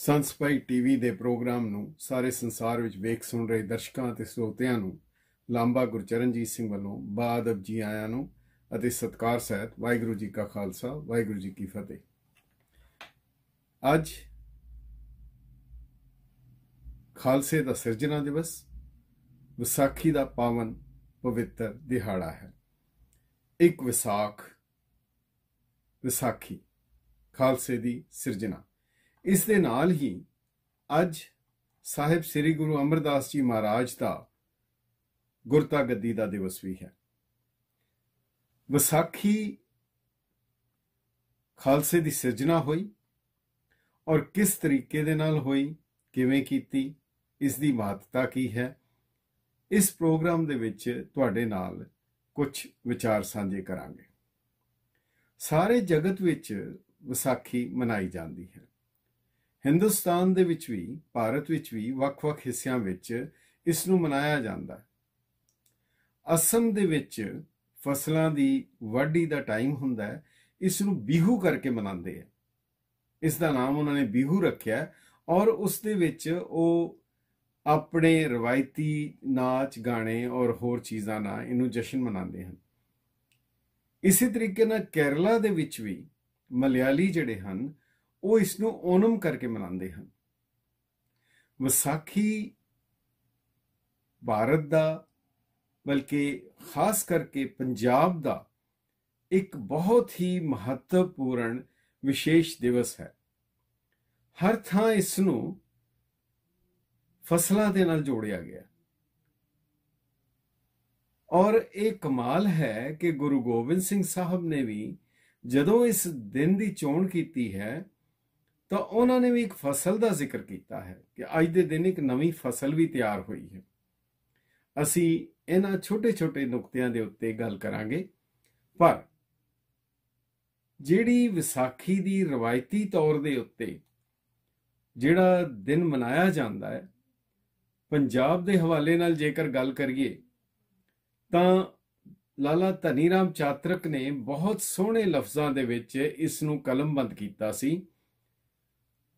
ਸੰਤ ਸਪਾਈ TV ਦੇ programme ਨੂੰ ਸਾਰੇ ਸੰਸਾਰ ਵਿੱਚ ਵੇਖ ਸੁਣ ਰਹੇ ਦਰਸ਼ਕਾਂ ਅਤੇ ਸਰੋਤਿਆਂ ਨੂੰ ਲਾਂਬਾ ਗੁਰਚਰਨਜੀਤ ਸਿੰਘ ਵੱਲੋਂ ਬਾਅਦ ਜੀ ਆਇਆਂ ਨੂੰ ਅਤੇ ਸਤਿਕਾਰ ਸਹਿਤ ਵਾਹਿਗੁਰੂ ਜੀ ਕਾ ਖਾਲਸਾ ਵਾਹਿਗੁਰੂ ਜੀ ਕੀ ਫਤਿਹ। ਅੱਜ ਖਾਲਸੇ ਦਾ ਸਿਰਜਣਾ ਦਿਵਸ, ਵਿਸਾਖੀ ਦਾ ਪਾਵਨ ਪਵਿੱਤਰ ਦਿਹਾੜਾ ਹੈ। ਇੱਕ ਵਿਸਾਖੀ ਖਾਲਸੇ ਦੀ ਸਿਰਜਣਾ। ਇਸ ਦੇ ਨਾਲ ਹੀ ਅੱਜ ਸਾਹਿਬ ਸ੍ਰੀ ਗੁਰੂ ਅਮਰਦਾਸ ਜੀ ਮਹਾਰਾਜ ਦਾ ਗੁਰਤਾ ਗੱਦੀ ਦਾ ਦਿਵਸ ਵੀ ਹੈ। ਵਿਸਾਖੀ ਖਾਲਸੇ ਦੀ ਸਿਰਜਣਾ ਹੋਈ ਔਰ ਕਿਸ ਤਰੀਕੇ ਦੇ ਨਾਲ ਹੋਈ, ਕਿਵੇਂ ਕੀਤੀ, ਇਸ ਦੀ ਮਹੱਤਤਾ ਕੀ ਹੈ, ਇਸ ਪ੍ਰੋਗਰਾਮ ਦੇ ਵਿੱਚ ਤੁਹਾਡੇ ਨਾਲ ਕੁਝ ਵਿਚਾਰ ਸਾਂਝੇ ਕਰਾਂਗੇ। ਸਾਰੇ ਜਗਤ ਵਿੱਚ ਵਿਸਾਖੀ ਮਨਾਈ ਜਾਂਦੀ ਹੈ। ਹਿੰਦੁਸਤਾਨ ਦੇ ਵਿੱਚ ਵੀ, ਭਾਰਤ ਵਿੱਚ ਵੀ ਵੱਖ-ਵੱਖ ਹਿੱਸਿਆਂ ਵਿੱਚ ਇਸ ਨੂੰ ਮਨਾਇਆ ਜਾਂਦਾ ਹੈ। ਅਸਮ ਦੇ ਵਿੱਚ ਫਸਲਾਂ ਦੀ ਵਾਢੀ ਦਾ ਟਾਈਮ ਹੁੰਦਾ ਹੈ, ਇਸ ਨੂੰ ਬਿਹੂ ਕਰਕੇ ਮਨਾਉਂਦੇ ਆ। ਇਸ ਦਾ ਨਾਮ ਉਹਨਾਂ ਨੇ ਬਿਹੂ ਰੱਖਿਆ ਔਰ ਉਸ ਦੇ ਵਿੱਚ ਉਹ ਆਪਣੇ ਰਵਾਇਤੀ ਨਾਚ ਗਾਣੇ ਔਰ ਹੋਰ ਚੀਜ਼ਾਂ ਨਾਲ ਇਹਨੂੰ ਜਸ਼ਨ ਮਨਾਉਂਦੇ ਹਨ। ਇਸੇ ਤਰੀਕੇ ਨਾਲ ਕੇਰਲਾ ਦੇ ਵਿੱਚ ਵੀ ਮਲਿਆਲੀ ਜਿਹੜੇ ਹਨ ਉਹ ਇਸ ਨੂੰ ਓਨਮ ਕਰਕੇ ਮਨਾਉਂਦੇ ਹਨ। ਵਿਸਾਖੀ ਭਾਰਤ ਦਾ, ਬਲਕਿ ਖਾਸ ਕਰਕੇ ਪੰਜਾਬ ਦਾ ਇੱਕ ਬਹੁਤ ਹੀ ਮਹੱਤਵਪੂਰਨ ਵਿਸ਼ੇਸ਼ ਦਿਵਸ ਹੈ। ਹਰ ਥਾਂ ਇਸ ਨੂੰ ਫਸਲਾਂ ਦੇ ਨਾਲ ਜੋੜਿਆ ਗਿਆ ਔਰ ਇਹ ਕਮਾਲ ਹੈ ਕਿ ਗੁਰੂ ਗੋਬਿੰਦ ਸਿੰਘ ਸਾਹਿਬ ਨੇ ਵੀ ਜਦੋਂ ਇਸ ਦਿਨ ਦੀ ਚੋਣ ਕੀਤੀ ਹੈ ਤਾਂ ਉਹਨਾਂ ਨੇ ਵੀ ਇੱਕ ਫਸਲ ਦਾ ਜ਼ਿਕਰ ਕੀਤਾ ਹੈ ਕਿ ਅੱਜ ਦੇ ਦਿਨ ਇੱਕ ਨਵੀਂ ਫਸਲ ਵੀ ਤਿਆਰ ਹੋਈ ਹੈ। ਅਸੀਂ ਇਹਨਾਂ ਛੋਟੇ-ਛੋਟੇ ਨੁਕਤਿਆਂ ਦੇ ਉੱਤੇ ਗੱਲ ਕਰਾਂਗੇ, ਪਰ ਜਿਹੜੀ ਵਿਸਾਖੀ ਦੀ ਰਵਾਇਤੀ ਤੌਰ ਦੇ ਉੱਤੇ ਜਿਹੜਾ ਦਿਨ ਮਨਾਇਆ ਜਾਂਦਾ ਹੈ, ਪੰਜਾਬ ਦੇ ਹਵਾਲੇ ਨਾਲ ਜੇਕਰ ਗੱਲ ਕਰੀਏ ਤਾਂ ਲਾਲਾ ਧਨੀ ਰਾਮ ਚਾਤਰਕ ਨੇ ਬਹੁਤ ਸੋਹਣੇ ਲਫ਼ਜ਼ਾਂ ਦੇ ਵਿੱਚ ਇਸ ਨੂੰ ਕਲਮਬੰਦ ਕੀਤਾ ਸੀ।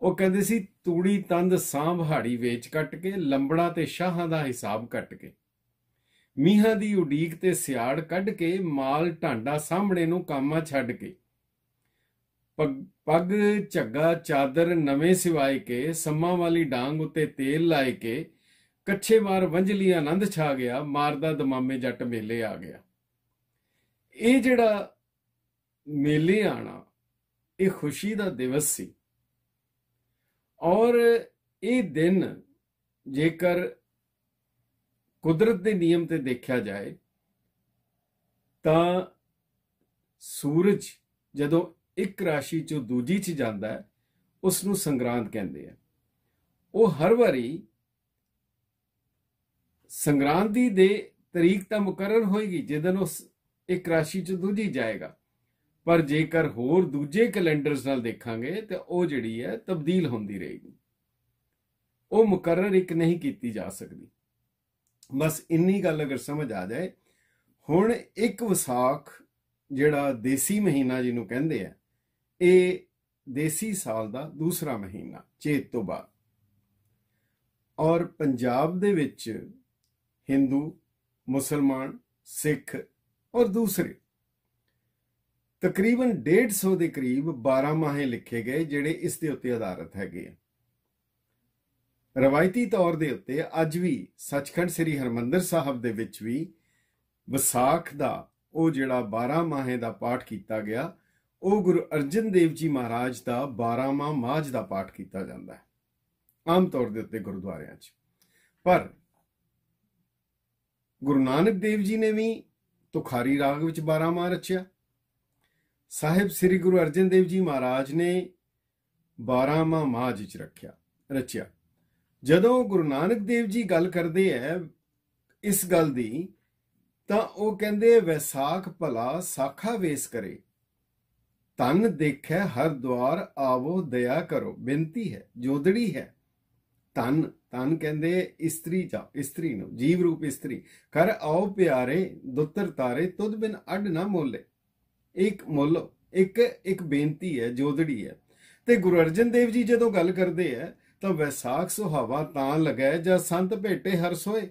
ਉਹ ਕਹਿੰਦੇ ਸੀ, ਤੂੜੀ ਤੰਦ ਸਾਂਭ ਹਾੜੀ ਵੇਚ ਕੱਟ ਕੇ, ਲੰਬੜਾ ਤੇ ਸ਼ਾਹਾਂ ਦਾ ਹਿਸਾਬ ਕੱਟ ਕੇ, ਮੀਂਹਾਂ ਦੀ ਉਡੀਕ ਤੇ ਸਿਆੜ ਕੱਢ ਕੇ, ਮਾਲ ਢਾਂਡਾ ਸਾਹਮਣੇ ਨੂੰ ਕਾਮਾ ਛੱਡ ਕੇ, ਪੱਗ ਝੱਗਾ ਚਾਦਰ ਨਵੇਂ ਸਿਵਾਏ ਕੇ, ਸੰਮਾਂ ਵਾਲੀ ਡਾਂਗ ਉੱਤੇ ਤੇਲ ਲਾਏ ਕੇ, ਕੱਛੇ ਮਾਰ ਵੰਝਲੀ ਆਨੰਦ ਛਾ ਗਿਆ, ਮਾਰਦਾ ਦਮਾਮੇ ਜੱਟ ਮੇਲੇ ਆ ਗਿਆ। ਇਹ ਜਿਹੜਾ ਮੇਲੇ ਆਣਾ, ਇਹ ਖੁਸ਼ੀ ਦਾ ਦਿਵਸ ਸੀ ਔਰ ਇਹ ਦਿਨ ਜੇਕਰ ਕੁਦਰਤ ਦੇ ਨਿਯਮ ਤੇ ਦੇਖਿਆ ਜਾਏ ਤਾਂ ਸੂਰਜ ਜਦੋਂ ਇੱਕ ਰਾਸ਼ੀ ਚੋਂ ਦੂਜੀ 'ਚ ਜਾਂਦਾ ਹੈ ਉਸ ਨੂੰ ਸੰਗਰਾਂਦ ਕਹਿੰਦੇ ਆ। ਉਹ ਹਰ ਵਾਰੀ ਸੰਗਰਾਂਦੀ ਦੇ ਤਰੀਕ ਤਾਂ ਮੁਕਰਰ ਹੋਏਗੀ ਜਦੋਂ ਉਹ ਇੱਕ ਰਾਸ਼ੀ ਚੋਂ ਦੂਜੀ ਜਾਏਗਾ, ਪਰ ਜੇਕਰ ਹੋਰ ਦੂਜੇ ਕੈਲੰਡਰਸ ਨਾਲ ਦੇਖਾਂਗੇ ਤਾਂ ਉਹ ਜਿਹੜੀ ਹੈ ਤਬਦੀਲ ਹੁੰਦੀ ਰਹੇਗੀ। ਉਹ ਮੁਕਰਰ ਇੱਕ ਨਹੀਂ ਕੀਤੀ ਜਾ ਸਕਦੀ। ਬਸ ਇੰਨੀ ਗੱਲ ਅਗਰ ਸਮਝ ਆ ਜਾਏ, ਹੁਣ ਇੱਕ ਵਿਸਾਖ ਜਿਹੜਾ ਦੇਸੀ ਮਹੀਨਾ ਜਿਹਨੂੰ ਕਹਿੰਦੇ ਆ, ਇਹ ਦੇਸੀ ਸਾਲ ਦਾ ਦੂਸਰਾ ਮਹੀਨਾ ਚੇਤ ਤੋਂ ਬਾਅਦ, ਔਰ ਪੰਜਾਬ ਦੇ ਵਿੱਚ ਹਿੰਦੂ, ਮੁਸਲਮਾਨ, ਸਿੱਖ ਔਰ ਦੂਸਰੇ ਤਕਰੀਬਨ 150 ਦੇ ਕਰੀਬ 12 ਮਾਹੇ ਲਿਖੇ ਗਏ ਜਿਹੜੇ ਇਸ ਦੇ ਉੱਤੇ ਆਧਾਰਿਤ ਹੈਗੇ ਆ। ਰਵਾਇਤੀ ਤੌਰ ਦੇ ਉੱਤੇ ਅੱਜ ਵੀ ਸੱਚਖੰਡ ਸ੍ਰੀ ਹਰਿਮੰਦਰ ਸਾਹਿਬ ਦੇ ਵਿੱਚ ਵੀ ਵਿਸਾਖ ਦਾ ਉਹ ਜਿਹੜਾ 12 ਮਾਹੇ ਦਾ ਪਾਠ ਕੀਤਾ ਗਿਆ, ਉਹ ਗੁਰੂ ਅਰਜਨ ਦੇਵ ਜੀ ਮਹਾਰਾਜ ਦਾ 12ਵਾਂ ਮਾਝ ਦਾ ਪਾਠ ਕੀਤਾ ਜਾਂਦਾ ਹੈ ਆਮ ਤੌਰ ਦੇ ਉੱਤੇ ਗੁਰਦੁਆਰਿਆਂ 'ਚ। ਪਰ ਗੁਰੂ ਨਾਨਕ ਦੇਵ ਜੀ ਨੇ ਵੀ ਤੁਖਾਰੀ ਰਾਗ ਵਿੱਚ 12 ਮਾਹ ਰਚਿਆ। ਸਾਹਿਬ ਸ੍ਰੀ ਗੁਰੂ ਅਰਜਨ ਦੇਵ ਜੀ ਮਹਾਰਾਜ ਨੇ 12ਵਾਂ ਮਾਝ ਵਿੱਚ ਰਚਿਆ। ਜਦੋਂ ਗੁਰੂ ਨਾਨਕ ਦੇਵ ਜੀ ਗੱਲ ਕਰਦੇ ਹੈ ਇਸ ਗੱਲ ਦੀ ਤਾਂ ਉਹ ਕਹਿੰਦੇ, ਵੈਸਾਖ ਭਲਾ ਸਾਖਾ ਵੇਸ ਕਰੇ, ਧਨ ਦੇਖੈ ਹਰ ਦੁਆਰ ਆਵੋ ਦਇਆ ਕਰੋ। ਬੇਨਤੀ ਹੈ, ਜੋਦੜੀ ਹੈ। ਧਨ ਕਹਿੰਦੇ ਇਸਤਰੀ ਨੂੰ, ਜੀਵ ਰੂਪ ਇਸਤਰੀ। ਕਰ ਆਓ ਪਿਆਰੇ ਦੁੱਤਰ ਤਾਰੇ, ਤੁਧ ਬਿਨ ਅੱਡ ਨਾ ਮੋਲੇ। ਇੱਕ ਮੁੱਲ, ਇੱਕ ਬੇਨਤੀ ਹੈ, ਜੋਦੜੀ ਹੈ। ਤੇ ਗੁਰੂ ਅਰਜਨ ਦੇਵ ਜੀ ਜਦੋਂ ਗੱਲ ਕਰਦੇ ਹੈ ਤਾਂ ਵੈਸਾਖ ਸੁਹਾਵਾ ਤਾਂ ਲੱਗੈ ਜਾਂ ਸੰਤ ਭੇਟੇ ਹਰ ਸੋਏ।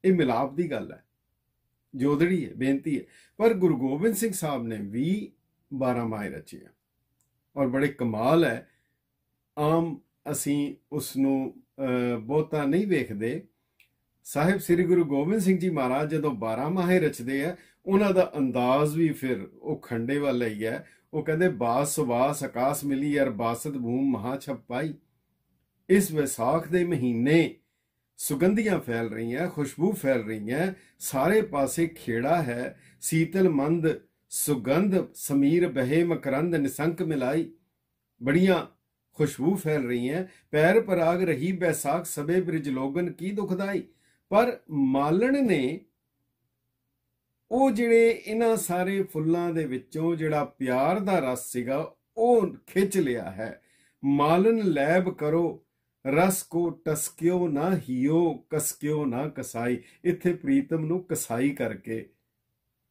ਇਹ ਮਿਲਾਪ ਦੀ ਗੱਲ ਹੈ, ਜੋਦੜੀ ਹੈ, ਬੇਨਤੀ ਹੈ। ਪਰ ਗੁਰੂ ਗੋਬਿੰਦ ਸਿੰਘ ਸਾਹਿਬ ਨੇ ਵੀ 12 ਮਾਹੇ ਰਚੇ ਆ, ਔਰ ਬੜੇ ਕਮਾਲ ਹੈ। ਆਮ ਅਸੀਂ ਉਸ ਨੂੰ ਬਹੁਤਾ ਨਹੀਂ ਵੇਖਦੇ। ਸਾਹਿਬ ਸ੍ਰੀ ਗੁਰੂ ਗੋਬਿੰਦ ਸਿੰਘ ਜੀ ਮਹਾਰਾਜ ਜਦੋਂ 12 ਮਾਹੇ ਰਚਦੇ ਆ, ਉਹਨਾਂ ਦਾ ਅੰਦਾਜ਼ ਵੀ ਫਿਰ ਉਹ ਖੰਡੇ ਵਾਲਾ ਹੀ ਹੈ। ਉਹ ਕਹਿੰਦੇ ਬਾਸ ਸੁਬਾਸ ਆਕਾਸ ਮਿਲੀ ਯਾਰ ਬਾਸਤ ਭੂਮ ਮਹਾ ਛਪ ਪਾਈ। ਇਸ ਵਿਸਾਖ ਦੇ ਮਹੀਨੇ ਸੁਗੰਧੀਆਂ ਫੈਲ ਰਹੀਆਂ, ਖੁਸ਼ਬੂ ਫੈਲ ਰਹੀਆਂ, ਸਾਰੇ ਪਾਸੇ ਖੇੜਾ ਹੈ। ਸੀਤਲ ਮੰਦ ਸੁਗੰਧ ਸਮੀਰ ਬਹੇ ਮਕਰੰਦ ਨਿਸੰਕ ਮਿਲਾਈ। ਬੜੀਆਂ ਖੁਸ਼ਬੂ ਫੈਲ ਰਹੀਆਂ। ਪੈਰ ਪਰਾਗ ਰਹੀ ਬੈਸਾਖ ਸਭੇ ਬ੍ਰਿਜ ਲੋਗਨ ਕੀ ਦੁਖਦਾਈ। ਪਰ ਮਾਲਣ ਨੇ ਉਹ ਜਿਹੜੇ ਇਹਨਾਂ ਸਾਰੇ ਫੁੱਲਾਂ ਦੇ ਵਿੱਚੋਂ ਜਿਹੜਾ ਪਿਆਰ ਦਾ ਰਸ ਸੀਗਾ ਉਹ ਖਿੱਚ ਲਿਆ ਹੈ। ਮਾਲਨ ਲੈਬ ਕਰੋ ਰਸ ਕੋ ਟਸਕਿਓ ਨਾ ਹੀਓ ਕਸਕਿਓ ਨਾ ਕਸਾਈ। ਇੱਥੇ ਪ੍ਰੀਤਮ ਨੂੰ ਕਸਾਈ ਕਰਕੇ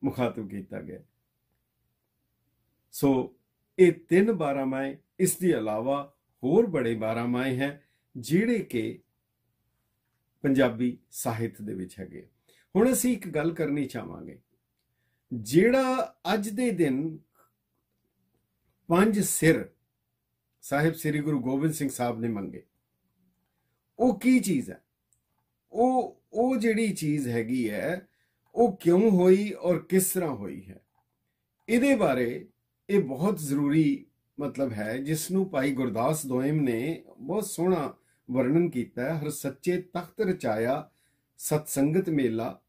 ਮੁਖਾਤਬ ਕੀਤਾ ਗਿਆ। ਸੋ ਇਹ 3 12 ਮਾਹੇ, ਇਸ ਦੇ ਇਲਾਵਾ ਹੋਰ ਬੜੇ 12 ਮਾਹੇ ਹੈ ਜਿਹੜੇ ਕਿ ਪੰਜਾਬੀ ਸਾਹਿਤ ਦੇ ਵਿੱਚ ਹੈਗੇ। ਹੁਣ ਅਸੀਂ ਇੱਕ ਗੱਲ ਕਰਨੀ ਚਾਹਾਂਗੇ, ਜਿਹੜਾ ਅੱਜ ਦੇ ਦਿਨ 5 ਸਿਰ ਸਾਹਿਬ ਸ੍ਰੀ ਗੁਰੂ ਗੋਬਿੰਦ ਸਿੰਘ ਸਾਹਿਬ ਨੇ ਮੰਗੇ, ਉਹ ਕੀ ਚੀਜ਼ ਹੈ? ਉਹ ਜਿਹੜੀ ਚੀਜ਼ ਹੈਗੀ ਹੈ ਉਹ ਕਿਉਂ ਹੋਈ ਔਰ ਕਿਸ ਤਰ੍ਹਾਂ ਹੋਈ ਹੈ, ਇਹਦੇ ਬਾਰੇ ਇਹ ਬਹੁਤ ਜ਼ਰੂਰੀ ਮਤਲਬ ਹੈ, ਜਿਸ ਨੂੰ ਭਾਈ ਗੁਰਦਾਸ ਦੋਇਮ ਨੇ ਬਹੁਤ ਸੋਹਣਾ ਵਰਣਨ ਕੀਤਾ ਹੈ। ਹਰ ਸੱਚੇ ਤਖਤ ਰਚਾਇਆ ਸਤਸੰਗਤ ਮੇਲਾ,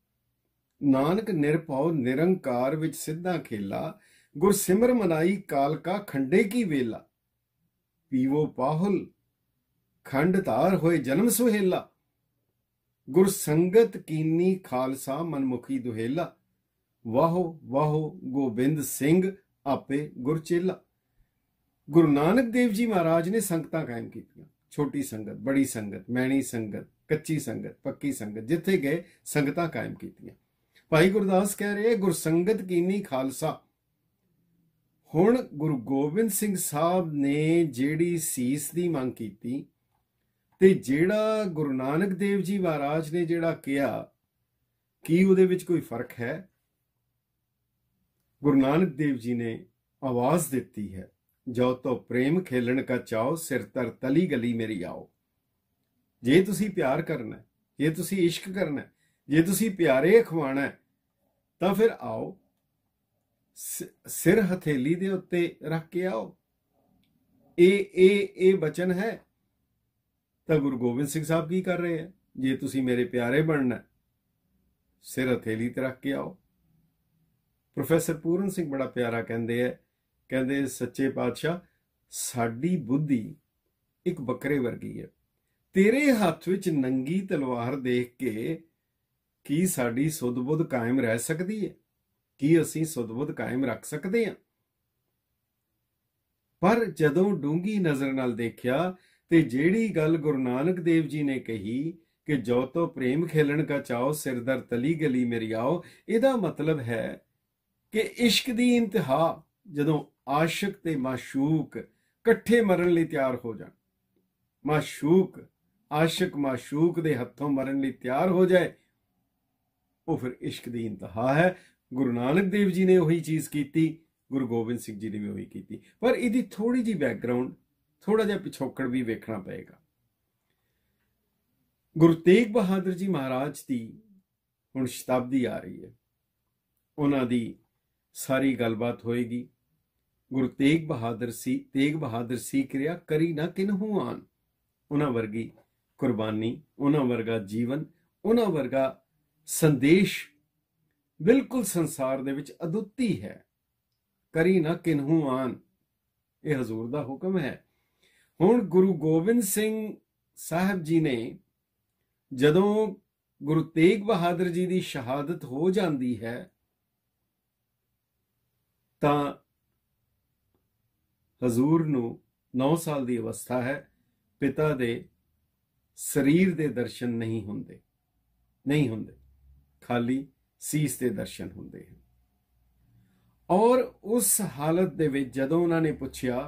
ਨਾਨਕ ਨਿਰਭਉ ਨਿਰੰਕਾਰ ਵਿੱਚ ਸਿੱਧਾ ਖੇਲਾ। ਗੁਰ ਸਿਮਰ ਮਨਾਈ ਕਾਲਕਾ ਖੰਡੇ ਕੀ ਵੇਲਾ, ਪੀਵੋ ਪਾਹੁਲ ਖੰਡ ਧਾਰ ਹੋਏ ਜਨਮ ਸੁਹੇਲਾ। ਗੁਰ ਸੰਗਤ ਕੀਨੀ ਖਾਲਸਾ ਮਨਮੁਖੀ ਦੁਹੇਲਾ, ਵਾਹੋ ਵਾਹੋ ਗੋਬਿੰਦ ਸਿੰਘ ਆਪੇ ਗੁਰਚੇਲਾ। ਗੁਰੂ ਨਾਨਕ ਦੇਵ ਜੀ ਮਹਾਰਾਜ ਨੇ ਸੰਗਤਾਂ ਕਾਇਮ ਕੀਤੀਆਂ, ਛੋਟੀ ਸੰਗਤ, ਬੜੀ ਸੰਗਤ, ਮੈਣੀ ਸੰਗਤ, ਕੱਚੀ ਸੰਗਤ, ਪੱਕੀ ਸੰਗਤ, ਜਿੱਥੇ ਗਏ ਸੰਗਤਾਂ ਕਾਇਮ ਕੀਤੀਆਂ। ਭਾਈ ਗੁਰਦਾਸ ਕਹਿ ਰਹੇ ਗੁਰਸੰਗਤ ਕੀਨੀ ਖਾਲਸਾ। ਹੁਣ ਗੁਰੂ ਗੋਬਿੰਦ ਸਿੰਘ ਸਾਹਿਬ ਨੇ ਜਿਹੜੀ ਸੀਸ ਦੀ ਮੰਗ ਕੀਤੀ ਤੇ ਜਿਹੜਾ ਗੁਰੂ ਨਾਨਕ ਦੇਵ ਜੀ ਮਹਾਰਾਜ ਨੇ ਜਿਹੜਾ ਕਿਹਾ, ਕੀ ਉਹਦੇ ਵਿੱਚ ਕੋਈ ਫਰਕ ਹੈ? ਗੁਰੂ ਨਾਨਕ ਦੇਵ ਜੀ ਨੇ ਆਵਾਜ਼ ਦਿੱਤੀ ਹੈ, ਜੋ ਤੋ ਪ੍ਰੇਮ ਖੇਲਣ ਕਾ ਚਾਓ ਸਿਰ ਤਰ ਤਲੀ ਗਲੀ ਮੇਰੀ ਆਓ। ਜੇ ਤੁਸੀਂ ਪਿਆਰ ਕਰਨਾ, ਜੇ ਤੁਸੀਂ ਇਸ਼ਕ ਕਰਨਾ, ਜੇ ਤੁਸੀਂ ਪਿਆਰੇ ਖਵਾਣਾ, ਤਾਂ ਫਿਰ ਆਓ, ਸਿਰ ਹਥੇਲੀ ਦੇ ਉੱਤੇ ਰੱਖ ਕੇ ਆਓ। ਇਹ ਬਚਨ ਹੈ। ਤਾਂ ਗੁਰੂ ਗੋਬਿੰਦ ਸਿੰਘ ਸਾਹਿਬ ਕੀ ਕਰ ਰਹੇ ਹੈ? ਜੇ ਤੁਸੀਂ ਮੇਰੇ ਪਿਆਰੇ ਬਣਨਾ, ਸਿਰ ਹਥੇਲੀ ਤੇ ਰੱਖ ਕੇ ਆਓ। ਪ੍ਰੋਫੈਸਰ ਪੂਰਨ ਸਿੰਘ ਬੜਾ ਪਿਆਰਾ ਕਹਿੰਦੇ ਹੈ, ਕਹਿੰਦੇ ਸੱਚੇ ਪਾਤਸ਼ਾਹ ਸਾਡੀ ਬੁੱਧੀ ਇੱਕ ਬੱਕਰੇ ਵਰਗੀ ਹੈ, ਤੇਰੇ ਹੱਥ ਵਿੱਚ ਨੰਗੀ ਤਲਵਾਰ ਦੇਖ ਕੇ ਕੀ ਸਾਡੀ ਸੁਧ-ਬੁੱਧ ਕਾਇਮ ਰਹਿ ਸਕਦੀ ਹੈ? ਕੀ ਅਸੀਂ ਸੁਧ-ਬੁੱਧ ਕਾਇਮ ਰੱਖ ਸਕਦੇ ਹਾਂ? ਪਰ ਜਦੋਂ ਡੂੰਗੀ ਨਜ਼ਰ ਨਾਲ ਦੇਖਿਆ ਤੇ ਜਿਹੜੀ ਗੱਲ ਗੁਰੂ ਨਾਨਕ ਦੇਵ ਜੀ ਨੇ ਕਹੀ ਕਿ ਜੋ ਤੋ ਪ੍ਰੇਮ ਖੇਲਣ ਕਾ ਚਾਓ ਸਿਰਦਰ ਤਲੀ ਗਲੀ ਮੇਰੀ ਆਓ, ਇਹਦਾ ਮਤਲਬ ਹੈ ਕਿ ਇਸ਼ਕ ਦੀ ਇੰਤਹਾ, ਜਦੋਂ ਆਸ਼ਿਕ ਤੇ ਮਾਸ਼ੂਕ ਇਕੱਠੇ ਮਰਨ ਲਈ ਤਿਆਰ ਹੋ ਜਾਣ, ਆਸ਼ਿਕ ਮਾਸ਼ੂਕ ਦੇ ਹੱਥੋਂ ਮਰਨ ਲਈ ਤਿਆਰ ਹੋ ਜਾਏ, ਉਹ ਫਿਰ ਇਸ਼ਕ ਦੀ ਇੰਤਹਾ ਹੈ। ਗੁਰੂ ਨਾਨਕ ਦੇਵ ਜੀ ਨੇ ਉਹੀ ਚੀਜ਼ ਕੀਤੀ, ਗੁਰੂ ਗੋਬਿੰਦ ਸਿੰਘ ਜੀ ਨੇ ਵੀ ਉਹੀ ਕੀਤੀ। ਪਰ ਇਹਦੀ ਥੋੜੀ ਜਿਹੀ ਬੈਕਗਰਾਉਂਡ, ਥੋੜਾ ਜਿਹਾ ਪਿਛੋਕੜ ਵੀ ਵੇਖਣਾ ਪਏਗਾ। ਗੁਰੂ ਤੇਗ ਬਹਾਦਰ ਜੀ ਮਹਾਰਾਜ ਦੀ ਹੁਣ ਸ਼ਤਾਬਦੀ ਆ ਰਹੀ ਹੈ, ਉਹਨਾਂ ਦੀ ਸਾਰੀ ਗੱਲਬਾਤ ਹੋਏਗੀ। ਗੁਰੂ ਤੇਗ ਬਹਾਦਰ ਸੀ ਕਿਰਿਆ ਕਰੀ ਨਾ ਕਿਨਹੂ ਆਨ। ਉਹਨਾਂ ਵਰਗੀ ਕੁਰਬਾਨੀ, ਉਹਨਾਂ ਵਰਗਾ ਜੀਵਨ, ਉਹਨਾਂ ਵਰਗਾ ਸੰਦੇਸ਼ ਬਿਲਕੁਲ ਸੰਸਾਰ ਦੇ ਵਿੱਚ ਅਦੁੱਤੀ ਹੈ। ਕਰੀ ਨਾ ਕਿਨਹੂ ਆਨ, ਇਹ ਹਜ਼ੂਰ ਦਾ ਹੁਕਮ ਹੈ। ਹੁਣ ਗੁਰੂ ਗੋਬਿੰਦ ਸਿੰਘ ਸਾਹਿਬ ਜੀ ਨੇ ਜਦੋਂ ਗੁਰੂ ਤੇਗ ਬਹਾਦਰ ਜੀ ਦੀ ਸ਼ਹਾਦਤ ਹੋ ਜਾਂਦੀ ਹੈ ਤਾਂ ਹਜ਼ੂਰ ਨੂੰ 9 ਸਾਲ ਦੀ ਅਵਸਥਾ ਹੈ, ਪਿਤਾ ਦੇ ਸਰੀਰ ਦੇ ਦਰਸ਼ਨ ਨਹੀਂ ਹੁੰਦੇ, ਖਾਲੀ ਸੀਸ ਦੇ ਦਰਸ਼ਨ ਹੁੰਦੇ ਹਨ। ਔਰ ਉਸ ਹਾਲਤ ਦੇ ਵਿੱਚ ਜਦੋਂ ਉਹਨਾਂ ਨੇ ਪੁੱਛਿਆ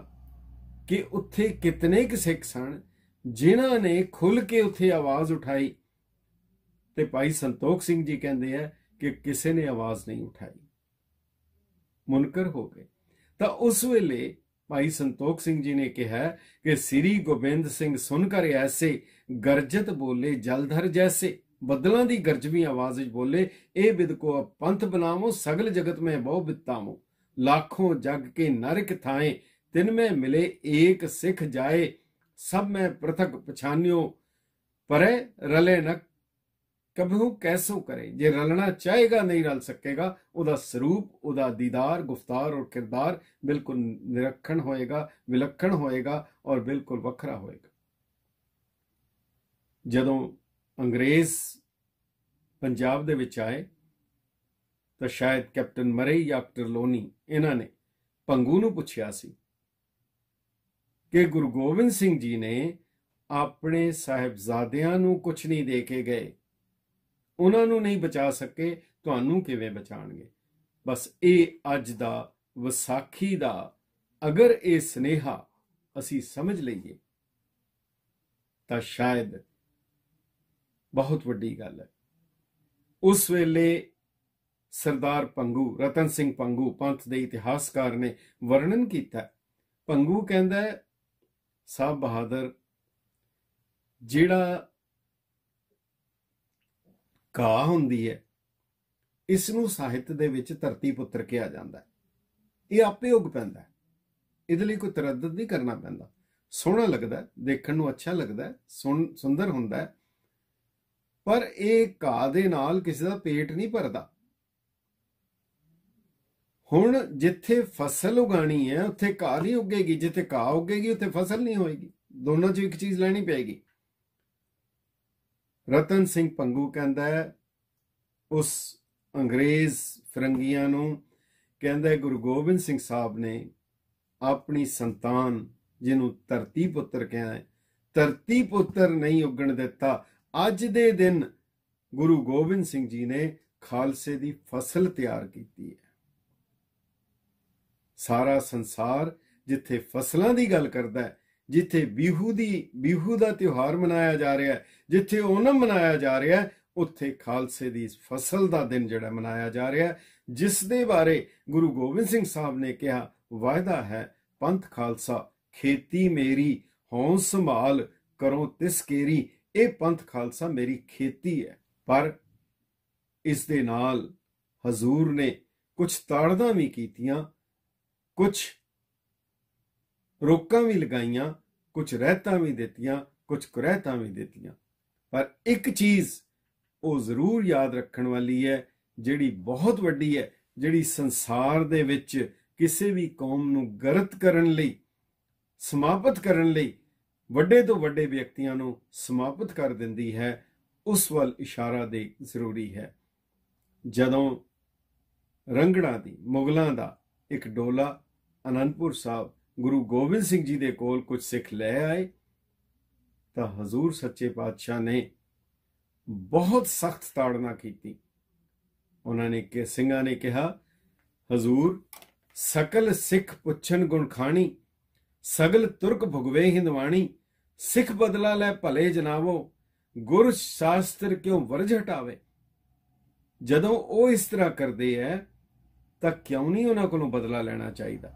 ਕਿ ਉੱਥੇ ਕਿਤਨੇ ਕੁ ਸਿੱਖ ਸਨ, ਜਿਨ੍ਹਾਂ ਨੇ ਖੁੱਲ ਕੇ ਉੱਥੇ ਆਵਾਜ਼ ਉਠਾਈ। ਤੇ ਭਾਈ ਸੰਤੋਖ ਸਿੰਘ ਜੀ ਕਹਿੰਦੇ ਆ ਕਿ ਕਿਸੇ ਨੇ ਆਵਾਜ਼ ਨਹੀਂ ਉਠਾਈ, ਮੁਨਕਰ ਹੋ ਗਏ। ਤਾਂ ਉਸ ਵੇਲੇ ਭਾਈ ਸੰਤੋਖ ਸਿੰਘ ਜੀ ਨੇ ਕਿਹਾ ਕਿ ਸ੍ਰੀ ਗੋਬਿੰਦ ਸਿੰਘ ਸੁਣ ਕਰ ਐਸੇ, ਗਰਜਤ ਬੋਲੇ ਜਲਧਰ ਜੈਸੇ। ਬੱਦਲਾਂ ਦੀ ਗਰਜਵੀਂ ਆਵਾਜ਼ ਵਿੱਚ ਬੋਲੇ, ਇਹ ਬਿਦ ਕੋ ਪੰਥ ਬਣਾਵੋ, ਸਗਲ ਜਗਤ में ਬਹੁ ਬਿਤਾਵੋ। लाखों जग के नरक थाए, तिन में मिले एक सिख जाए। सब में पृथक पछानियो, परे रले न कबहू कैसो करे। जे रलना चाहेगा नहीं रल सकेगा। उदा स्वरूप, उदा दीदार, गुफ्तार और किरदार बिल्कुल निरखण होएगा, विलक्षण होएगा और बिल्कुल वखरा होएगा। जदों अंग्रेज पंजाब दे विच आए ਤਾਂ ਸ਼ਾਇਦ ਕੈਪਟਨ ਮਰੇ ਜਾਂ ਟਰਲੋਨੀ ਇਹਨਾਂ ਨੇ ਭੰਗੂ ਨੂੰ ਪੁੱਛਿਆ ਸੀ ਕਿ ਗੁਰੂ ਗੋਬਿੰਦ ਸਿੰਘ ਜੀ ਨੇ ਆਪਣੇ ਸਾਹਿਬਜ਼ਾਦਿਆਂ ਨੂੰ ਕੁਝ ਨਹੀਂ ਦੇ ਕੇ ਗਏ, ਉਹਨਾਂ ਨੂੰ ਨਹੀਂ ਬਚਾ ਸਕੇ, ਤੁਹਾਨੂੰ ਕਿਵੇਂ ਬਚਾਣਗੇ। ਬਸ ਇਹ ਅੱਜ ਦਾ ਵਿਸਾਖੀ ਦਾ ਅਗਰ ਇਹ ਸੁਨੇਹਾ ਅਸੀਂ ਸਮਝ ਲਈਏ ਤਾਂ ਸ਼ਾਇਦ ਬਹੁਤ ਵੱਡੀ ਗੱਲ ਹੈ। ਉਸ ਵੇਲੇ ਸਰਦਾਰ ਭੰਗੂ, ਰਤਨ ਸਿੰਘ ਭੰਗੂ ਪੰਥ ਦੇ ਇਤਿਹਾਸਕਾਰ ਨੇ ਵਰਣਨ ਕੀਤਾ। ਭੰਗੂ ਕਹਿੰਦਾ ਸਾਹਿਬ ਬਹਾਦਰ, ਜਿਹੜਾ ਘਾਹ ਹੁੰਦੀ ਹੈ ਇਸ ਨੂੰ ਸਾਹਿਤ ਦੇ ਵਿੱਚ ਧਰਤੀ ਪੁੱਤਰ ਕਿਹਾ ਜਾਂਦਾ। ਇਹ ਆਪੇ ਉੱਗ ਪੈਂਦਾ, ਇਹਦੇ ਲਈ ਕੋਈ ਤਰੱਦਦ ਨਹੀਂ ਕਰਨਾ ਪੈਂਦਾ। ਸੋਹਣਾ ਲੱਗਦਾ, ਦੇਖਣ ਨੂੰ ਅੱਛਾ ਲੱਗਦਾ, ਸੁੰਦਰ ਹੁੰਦਾ, ਪਰ ਇਹ ਘਾਹ ਦੇ ਨਾਲ ਕਿਸੇ ਦਾ ਪੇਟ ਨਹੀਂ ਭਰਦਾ। ਹੁਣ ਜਿੱਥੇ ਫਸਲ ਉਗਾਣੀ ਹੈ ਉੱਥੇ ਘਾਹ ਨਹੀਂ ਉੱਗੇਗੀ, ਜਿੱਥੇ ਘਾਹ ਉੱਗੇਗੀ ਉੱਥੇ ਫਸਲ ਨਹੀਂ ਹੋਏਗੀ। ਦੋਨਾਂ 'ਚੋਂ ਇੱਕ ਚੀਜ਼ ਲੈਣੀ ਪਏਗੀ। ਰਤਨ ਸਿੰਘ ਭੰਗੂ ਕਹਿੰਦਾ ਉਸ ਅੰਗਰੇਜ਼ ਫਿਰੰਗੀਆਂ ਨੂੰ, ਕਹਿੰਦਾ ਗੁਰੂ ਗੋਬਿੰਦ ਸਿੰਘ ਸਾਹਿਬ ਨੇ ਆਪਣੀ ਸੰਤਾਨ ਜਿਹਨੂੰ ਧਰਤੀ ਪੁੱਤਰ ਕਿਹਾ ਹੈ, ਧਰਤੀ ਪੁੱਤਰ ਨਹੀਂ ਉੱਗਣ ਦਿੱਤਾ। ਅੱਜ ਦੇ ਦਿਨ ਗੁਰੂ ਗੋਬਿੰਦ ਸਿੰਘ ਜੀ ਨੇ ਖਾਲਸੇ ਦੀ ਫਸਲ ਤਿਆਰ ਕੀਤੀ ਹੈ। ਸਾਰਾ ਸੰਸਾਰ ਜਿੱਥੇ ਫਸਲਾਂ ਦੀ ਗੱਲ ਕਰਦਾ ਹੈ, ਜਿੱਥੇ ਬਿਹੂ ਦਾ ਤਿਉਹਾਰ ਮਨਾਇਆ ਜਾ ਰਿਹਾ ਹੈ, ਜਿੱਥੇ ਓਨਮ ਮਨਾਇਆ ਜਾ ਰਿਹਾ ਹੈ, ਉੱਥੇ ਖਾਲਸੇ ਦੀ ਫਸਲ ਦਾ ਦਿਨ ਜਿਹੜਾ ਮਨਾਇਆ ਜਾ ਰਿਹਾ, ਜਿਸ ਦੇ ਬਾਰੇ ਗੁਰੂ ਗੋਬਿੰਦ ਸਿੰਘ ਸਾਹਿਬ ਨੇ ਕਿਹਾ, ਵਾਅਦਾ ਹੈ ਪੰਥ ਖਾਲਸਾ ਖੇਤੀ ਮੇਰੀ, ਹਉ ਸੰਭਾਲ ਕਰੋ ਤਿਸ ਕੇਰੀ। ਇਹ ਪੰਥ ਖਾਲਸਾ ਮੇਰੀ ਖੇਤੀ ਹੈ। ਪਰ ਇਸ ਦੇ ਨਾਲ ਹਜ਼ੂਰ ਨੇ ਕੁਝ ਤਾੜਦਾਂ ਵੀ ਕੀਤੀਆਂ, ਕੁਝ ਰੋਕਾਂ ਵੀ ਲਗਾਈਆਂ, ਕੁਝ ਰਹਿਤਾਂ ਵੀ ਦਿੱਤੀਆਂ, ਕੁਝ ਕੁਰਹਿਤਾਂ ਵੀ ਦਿੱਤੀਆਂ। ਪਰ ਇੱਕ ਚੀਜ਼ ਉਹ ਜ਼ਰੂਰ ਯਾਦ ਰੱਖਣ ਵਾਲੀ ਹੈ, ਜਿਹੜੀ ਬਹੁਤ ਵੱਡੀ ਹੈ, ਜਿਹੜੀ ਸੰਸਾਰ ਦੇ ਵਿੱਚ ਕਿਸੇ ਵੀ ਕੌਮ ਨੂੰ ਗਰਤ ਕਰਨ ਲਈ, ਸਮਾਪਤ ਕਰਨ ਲਈ, ਵੱਡੇ ਤੋਂ ਵੱਡੇ ਵਿਅਕਤੀਆਂ ਨੂੰ ਸਮਾਪਤ ਕਰ ਦਿੰਦੀ ਹੈ, ਉਸ ਵੱਲ ਇਸ਼ਾਰਾ ਦੇ ਜ਼ਰੂਰੀ ਹੈ। ਜਦੋਂ ਰੰਗੜਾਂ ਦੀ, ਮੁਗਲਾਂ ਦਾ ਇੱਕ ਡੋਲਾ ਅਨੰਦਪੁਰ ਸਾਹਿਬ ਗੁਰੂ ਗੋਬਿੰਦ ਸਿੰਘ ਜੀ ਦੇ ਕੋਲ ਕੁਝ ਸਿੱਖ ਲੈ ਆਏ ਤਾਂ ਹਜ਼ੂਰ ਸੱਚੇ ਪਾਤਸ਼ਾਹ ਨੇ ਬਹੁਤ ਸਖਤ ਤਾੜਨਾ ਕੀਤੀ। ਉਹਨਾਂ ਨੇ ਕਿ ਸਿੰਘਾਂ ਨੇ ਕਿਹਾ, ਹਜ਼ੂਰ ਸਕਲ ਸਿੱਖ ਪੁੱਛਣ ਗੁਣ ਖਾਣੀ, ਸਗਲ ਤੁਰਕ ਭੁਗਵੇ ਹਿੰਦਵਾਣੀ। ਸਿੱਖ ਬਦਲਾ ਲੈ ਭਲੇ ਜਨਾਵੋ, ਗੁਰ ਸ਼ਾਸਤਰ ਕਿਉਂ ਵਰਜ ਹਟਾਵੇ। ਜਦੋਂ ਉਹ ਇਸ ਤਰ੍ਹਾਂ ਕਰਦੇ ਹੈ ਤਾਂ ਕਿਉਂ ਨਹੀਂ ਉਹਨਾਂ ਕੋਲੋਂ ਬਦਲਾ ਲੈਣਾ ਚਾਹੀਦਾ।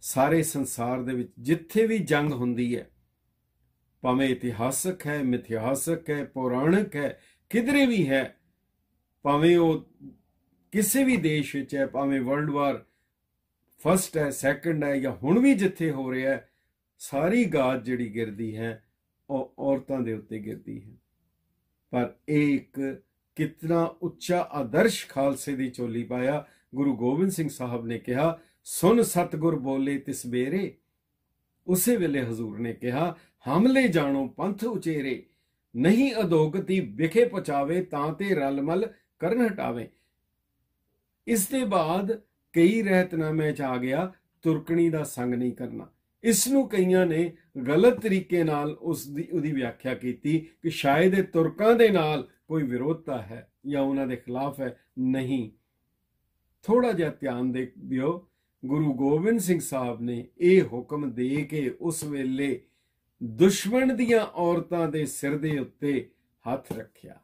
ਸਾਰੇ ਸੰਸਾਰ ਦੇ ਵਿੱਚ ਜਿੱਥੇ ਵੀ ਜੰਗ ਹੁੰਦੀ ਹੈ, ਭਾਵੇਂ ਇਤਿਹਾਸਕ ਹੈ, ਮਿਥਿਹਾਸਕ ਹੈ, ਪੌਰਾਣਿਕ ਹੈ, ਕਿਧਰੇ ਵੀ ਹੈ, ਭਾਵੇਂ ਉਹ ਕਿਸੇ ਵੀ ਦੇਸ਼ ਵਿੱਚ ਹੈ, ਭਾਵੇਂ ਵਰਲਡ ਵਾਰ ਫਸਟ ਹੈ, ਸੈਕੰਡ ਹੈ, ਜਾਂ ਹੁਣ ਵੀ ਜਿੱਥੇ ਹੋ ਰਿਹਾ ਹੈ, ਸਾਰੀ ਗਾਜ ਜਿਹੜੀ ਗਿਰਦੀ ਹੈ ਉਹ ਔਰਤਾਂ ਦੇ ਉੱਤੇ ਗਿਰਦੀ ਹੈ। ਪਰ ਇਹ ਇੱਕ ਕਿਤਨਾ ਉੱਚਾ ਆਦਰਸ਼ ਖਾਲਸੇ ਦੀ ਝੋਲੀ ਪਾਇਆ। ਗੁਰੂ ਗੋਬਿੰਦ ਸਿੰਘ ਸਾਹਿਬ ਨੇ ਕਿਹਾ, ਸੁਨ ਸਤਿਗੁਰ ਬੋਲੇ ਤਿਸ ਬੇਰੇ। ਉਸੇ ਵੇਲੇ ਹਜ਼ੂਰ ਨੇ ਕਿਹਾ, ਹਮਲੇ ਜਾਣੋ ਪੰਥ ਉਚੇਰੇ, ਨਹੀਂ ਅਧੋਗਤੀ ਵਿਖੇ ਪਹੁੰਚਾਵੇ, ਤਾਂ ਤੇ ਰਲਮਲ ਕਰਨ ਹਟਾਵੇ। ਇਸ ਦੇ ਬਾਅਦ ਕਈ ਰਹਿਤਨਾਮੇ 'ਚ ਆ ਗਿਆ, ਤੁਰਕਣੀ ਦਾ ਸੰਗ ਨਹੀਂ ਕਰਨਾ। ਇਸ ਨੂੰ ਕਈਆਂ ਨੇ ਗਲਤ ਤਰੀਕੇ ਨਾਲ ਉਹਦੀ ਵਿਆਖਿਆ ਕੀਤੀ ਕਿ ਸ਼ਾਇਦ ਇਹ ਤੁਰਕਾਂ ਦੇ ਨਾਲ ਕੋਈ ਵਿਰੋਧਤਾ ਹੈ ਜਾਂ ਉਹਨਾਂ ਦੇ ਖਿਲਾਫ ਹੈ। ਨਹੀਂ, ਥੋੜਾ ਜਿਹਾ ਧਿਆਨ ਦੇ ਦਿਓ। ਗੁਰੂ ਗੋਬਿੰਦ ਸਿੰਘ ਸਾਹਿਬ ਨੇ ਇਹ ਹੁਕਮ ਦੇ ਕੇ ਉਸ ਵੇਲੇ ਦੁਸ਼ਮਣ ਦੀਆਂ ਔਰਤਾਂ ਦੇ ਸਿਰ ਦੇ ਉੱਤੇ ਹੱਥ ਰੱਖਿਆ,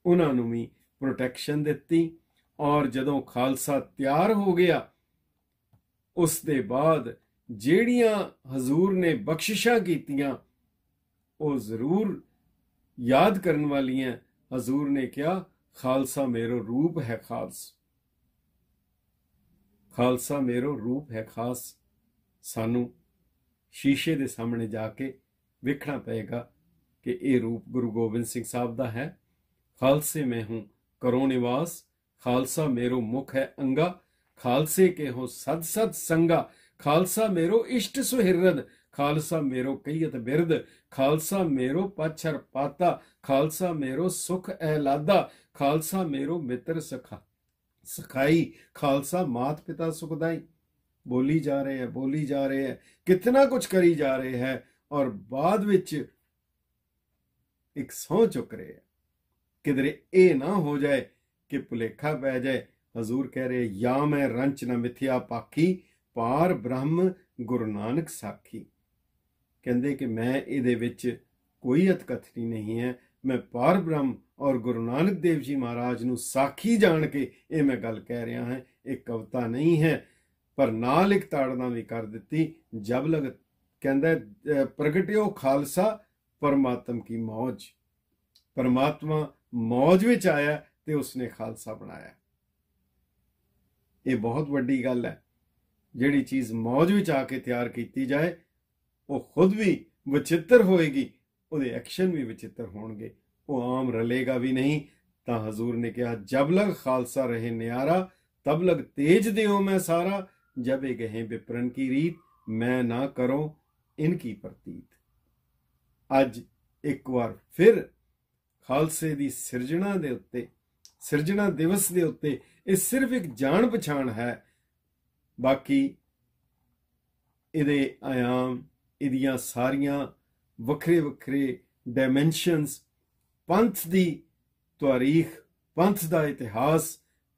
ਉਹਨਾਂ ਨੂੰ ਵੀ ਪ੍ਰੋਟੈਕਸ਼ਨ ਦਿੱਤੀ। ਔਰ ਜਦੋਂ ਖਾਲਸਾ ਤਿਆਰ ਹੋ ਗਿਆ, ਉਸ ਦੇ ਬਾਅਦ ਜਿਹੜੀਆਂ ਹਜ਼ੂਰ ਨੇ ਬਖਸ਼ਿਸ਼ਾਂ ਕੀਤੀਆਂ ਉਹ ਜ਼ਰੂਰ ਯਾਦ ਕਰਨ ਵਾਲੀਆਂ। ਹਜ਼ੂਰ ਨੇ ਕਿਹਾ, ਖਾਲਸਾ ਮੇਰੋ ਰੂਪ ਹੈ ਖਾਸ, ਖਾਲਸਾ ਮੇਰੋ ਰੂਪ ਹੈ ਖਾਸ। ਸਾਨੂੰ ਸ਼ੀਸ਼ੇ ਦੇ ਸਾਹਮਣੇ ਜਾ ਕੇ ਵੇਖਣਾ ਪਏਗਾ ਕਿ ਇਹ ਰੂਪ ਗੁਰੂ ਗੋਬਿੰਦ ਸਿੰਘ ਸਾਹਿਬ ਦਾ ਹੈ। ਖਾਲਸੇ ਮੈਂ ਹੂੰ ਕਰੋ ਨਿਵਾਸ, ਖਾਲਸਾ ਮੇਰੋ ਮੁਖ ਹੈ ਅੰਗਾ, ਖਾਲਸੇ ਕੇ ਹੋ ਸਦ ਸਦ ਸੰਗਾ, ਖਾਲਸਾ ਮੇਰੋ ਇਸ਼ਟ ਸੁਹਿਰਦ, ਖਾਲਸਾ ਮੇਰੋ ਕਈਅਤ ਬਿਰਦ, ਖਾਲਸਾ ਮੇਰੋ ਪਛਰ ਪਾਤਾ, ਖਾਲਸਾ ਮੇਰੋ ਸੁਖ ਐਲਾਦਾ, ਖਾਲਸਾ ਮੇਰੋ ਮਿੱਤਰ ਸਖਾਈ, ਖਾਲਸਾ ਮਾਤ ਪਿਤਾ ਸੁਖਦਾਈ। बोली जा रहे हैं, बोली जा रहे हैं, कितना कुछ करी जा रहे हैं, और बाद विच एक सौं चुक रहे हैं किधरे ये ना हो जाए कि भुलेखा पै जाए। हजूर कह रहे, या मैं रंच न मिथ्या पाखी, पार ब्रह्म गुरु नानक साखी। कहते कि मैं इहदे विच कोई अतकथनी नहीं है, मैं पार ब्रह्म और गुरु नानक देव जी महाराज नूं साखी जान के ये मैं गल कह रहा है, एक कविता नहीं है। पर नाल एक ताड़ना भी कर दी, जब लग कहता प्रगटियो खालसा परमात्म की मौज, परमात्मा मौज विच आया तो उसने खालसा बनाया। ये बहुत वड्डी गल है, जिहड़ी चीज़ मौज विच आके तैयार की जाए वो खुद भी विचित्र होएगी, उहदे एक्शन भी विचित्र होणगे, वो आम रलेगा भी नहीं। तो हजूर ने कहा, जब लग खालसा रहे न्यारा, तब लग तेज देओ मैं सारा, जब ये गहे विप्रन की रीत, मैं ना करो इनकी प्रतीत। अज एक बार फिर खालसे दी सिरजना दे उत्ते, सिरजना दिवस दे उत्ते, ये सिर्फ एक जान पछाण है, बाकी इहदे आयाम, इहदियां सारियां वखरे वखरे डायमेंशनस, पंथ दी तारीख, पंथ दा इतिहास,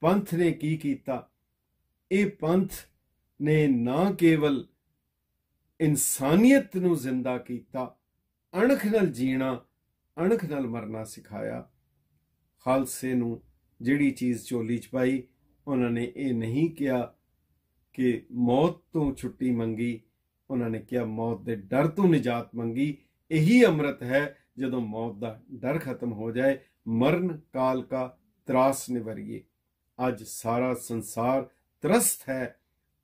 पंथ ने की कीता। ये पंथ ने ना केवल इंसानियत नूं जिंदा कीता, अणख नाल जीना, अणख नाल मरना सिखाया। खालसे नूं जिहड़ी चीज़ झोली च पाई, उन्होंने ये नहीं किया कि मौत तो छुट्टी मंगी, उन्होंने किया मौत के डर तो निजात मंगी। यही अमृत है, जदों मौत का डर खत्म हो जाए, मरण काल का त्रास निवरिए। अज सारा संसार त्रस्त है,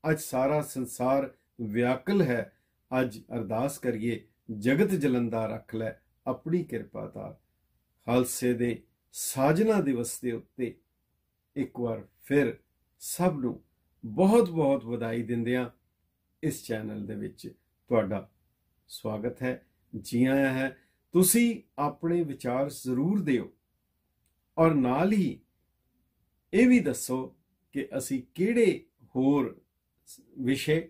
अज सारा संसार व्याकुल है। अज अरदास करिए, जगत जलंदा रख लै अपनी किरपा धार। खालसे दे साजना दिवस के उत्ते एक बार फिर सब नूं बहुत बहुत वधाई दिंदियां इस चैनल दे विच तुहाडा स्वागत है, जी आया है। तुसी अपने विचार जरूर दिओ, और नाल ही ये भी दसो कि असी किहड़े होर विषय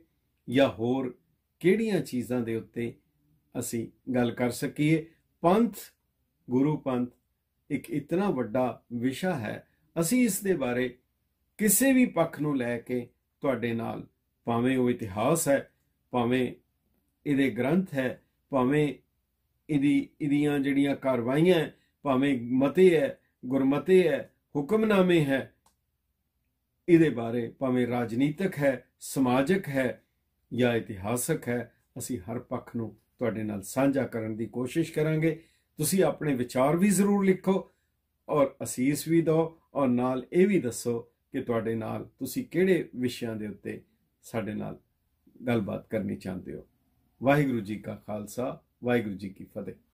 या होर किहड़ियां चीज़ां दे उत्ते असी गल कर सकीए। पंथ, गुरु पंथ एक इतना वड्डा विषय है, असी इस दे बारे किसी भी पक्ष नूं लैके तुहाडे नाल, भावें वो इतिहास है, भावें इहदे ग्रंथ है, भावें इहदियां जिहड़ियां कारवाइयां है, भावें मते है, गुरमते है, हुक्मनामे है, इहदे बारे भावें राजनीतिक है, समाजिक है या इतिहासक है, असी हर पक्ष नूं तुहाडे नाल साझा करन दी कोशिश करांगे। तुसी अपने विचार भी जरूर लिखो और असीस भी दो, और नाल ये भी दसो कि तुहाडे नाल तुसी किहड़े विषयां दे उत्ते साडे नाल गलबात करनी चाहते हो। वाहिगुरू जी का खालसा, वाहिगुरू जी की फतेह।